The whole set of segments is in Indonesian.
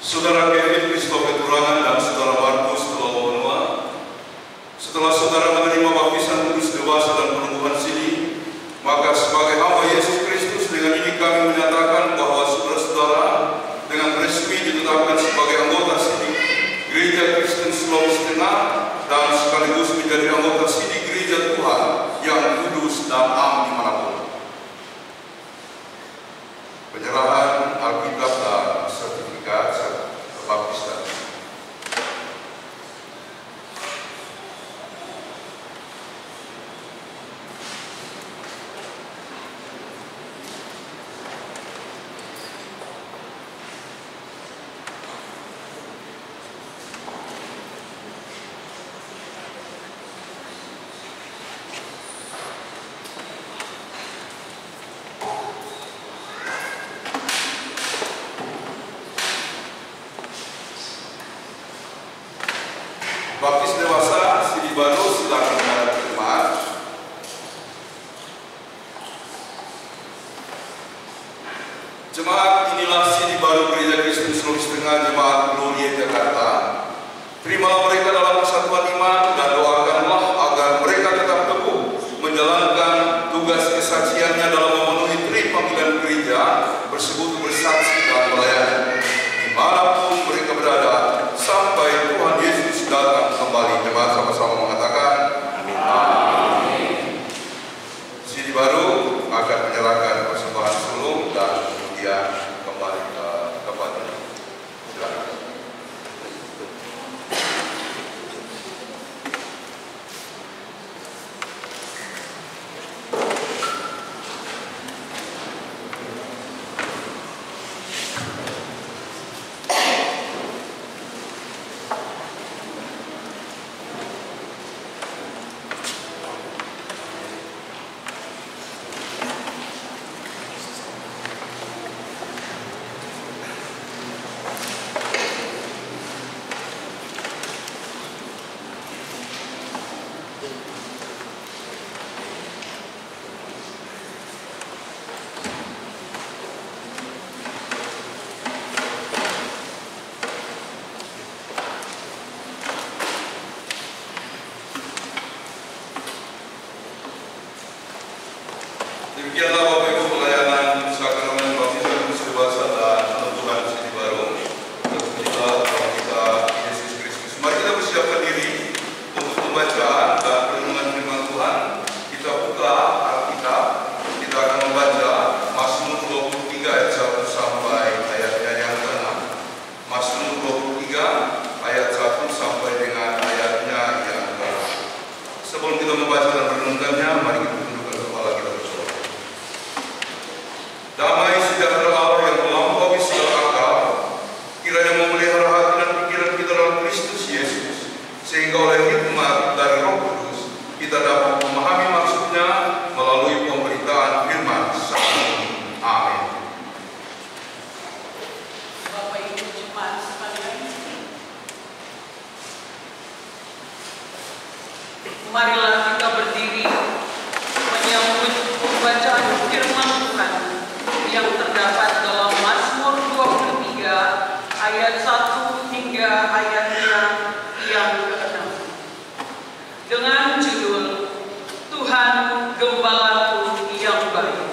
Saudara Kevin Christopher Turangan dan Saudara Markus Tolowonoa, setelah saudara menerima baptisan kudus dewasa dan penumbuhan sini, maka sebagai hamba Yesus Kristus dengan ini kami menyatakan bahwa saudara-saudara dengan resmi ditetapkan sebagai anggota sidik Gereja Kristen Sulawesi Tengah dan sekaligus menjadi anggota sidik Gereja Tuhan yang kudus dan am dimanapun. Penyerahan Alkitab dan sertifikat baptisan. Baptis dewasa Sidi Baru, silakan menghadap jemaat. Jemaat, inilah Sidi Baru Gereja Kristen Sulawesi Tengah Jemaat Gloria Jakarta. Terimalah mereka dalam persatuan iman dan doakanlah agar mereka tetap teguh menjalankan tugas kesaksiannya dalam memenuhi tri panggilan gereja, bersekutu, bersaksi dan melayani dimanapun mereka berada sampai Tuhan Yesus datang kembali. Jemaat sama-sama mengatakan amin. Sidi Baru akan menyerahkan persembahan sulung dan kemudian kembali ke tempatnya. Silakan. Demikianlah Bapak Ibu pelayanan sakramen baptisan kudus dewasa dan penumbuhan Sidi Baru untuk kita Tuhan kita Yesus Kristus. Mari kita bersiapkan diri untuk pembacaan dan renungan firman Tuhan. Kita buka Alkitab, kita akan membaca Mazmur 23 ayat 1 sampai ayatnya yang ke-6. Mazmur 23 ayat 1 sampai dengan ayatnya yang ke-6. Sebelum kita membaca dan merenungkannya, mari kita tundukkan kepala kita berdoa. Damai sejahtera Allah yang melampaui segala akal, kiranya memelihara hati dan pikiran kita dalam Kristus Yesus, sehingga oleh hikmat dari Roh Kudus kita dapat memahami maksudnya melalui pemberitaan firman saat ini. Amin. Bapak Ibu jemaat sekalian, marilah kita berdiri menyambut pembacaan firman Tuhan yang terdapat dalam Mazmur 23 ayat 1 hingga ayatnya yang ke-6 dengan judul Tuhan Gembalaku yang baik.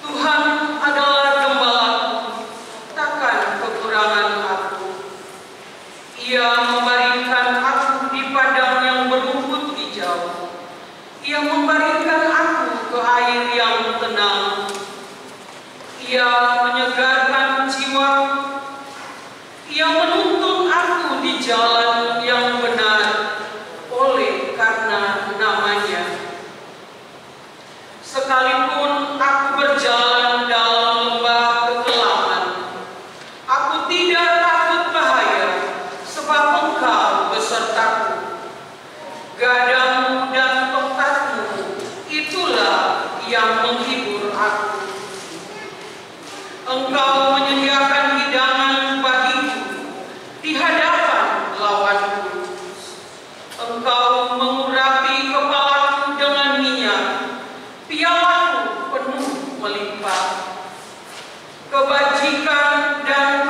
Tuhan adalah gembalaku, takkan kekurangan aku. Ia membaringkan aku di padang yang berumput hijau. Ia membaringkan aku ke air yang tenang. Ia menyegarkan jiwaku. Ia menuntun aku di jalan yang benar oleh karena namanya. Sekalipun aku berjalan dalam lembah kegelapan, aku tidak takut bahaya, sebab Engkau besertaku. Gadamu dan tongkatmu, itulah yang menghibur aku. Engkau menyediakan hidangan bagiku di hadapan lawanku. Engkau mengurapi kepalaku dengan minyak, pialaku penuh melimpah. Kebajikan dan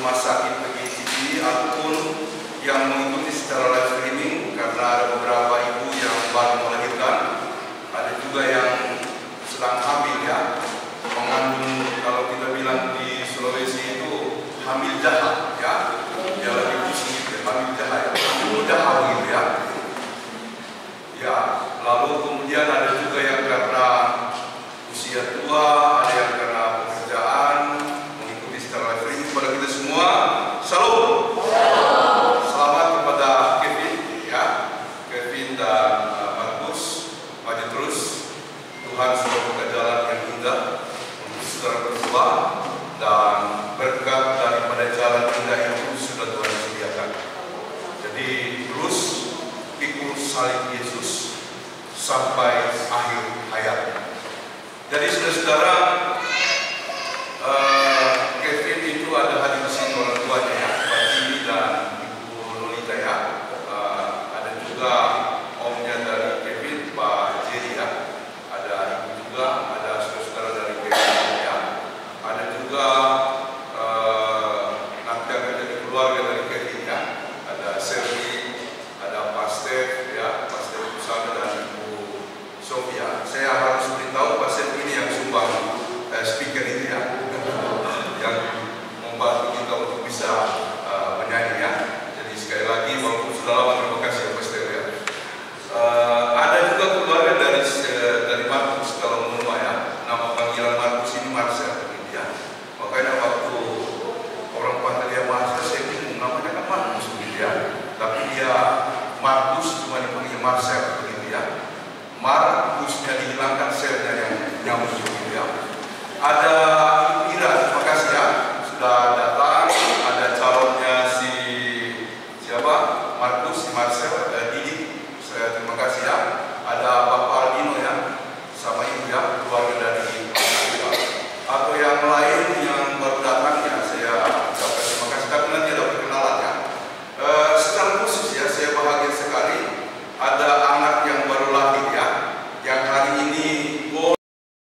rumah sakit PGCI ataupun yang mengikuti secara live streaming, karena ada beberapa ibu yang baru melahirkan, ada juga yang sedang hamil ya, mengandung, kalau kita bilang di Sulawesi itu hamil jahat ya, dia lagi pusing gitu ya, hamil jahat, hamil jahat gitu ya. Ya, lalu kemudian ada juga yang karena usia tua, ada yang karena pekerjaan, mengikuti secara live streaming. Kepada kita semua, salam. Selamat kepada Kevin ya, Kevin dan Markus, maju terus. Tuhan sudah buka jalan yang indah untuk saudara berdua, dan berkat daripada jalan indah itu sudah Tuhan sediakan. Jadi terus pikul salib Yesus sampai akhir hayat. Jadi saudara-saudara,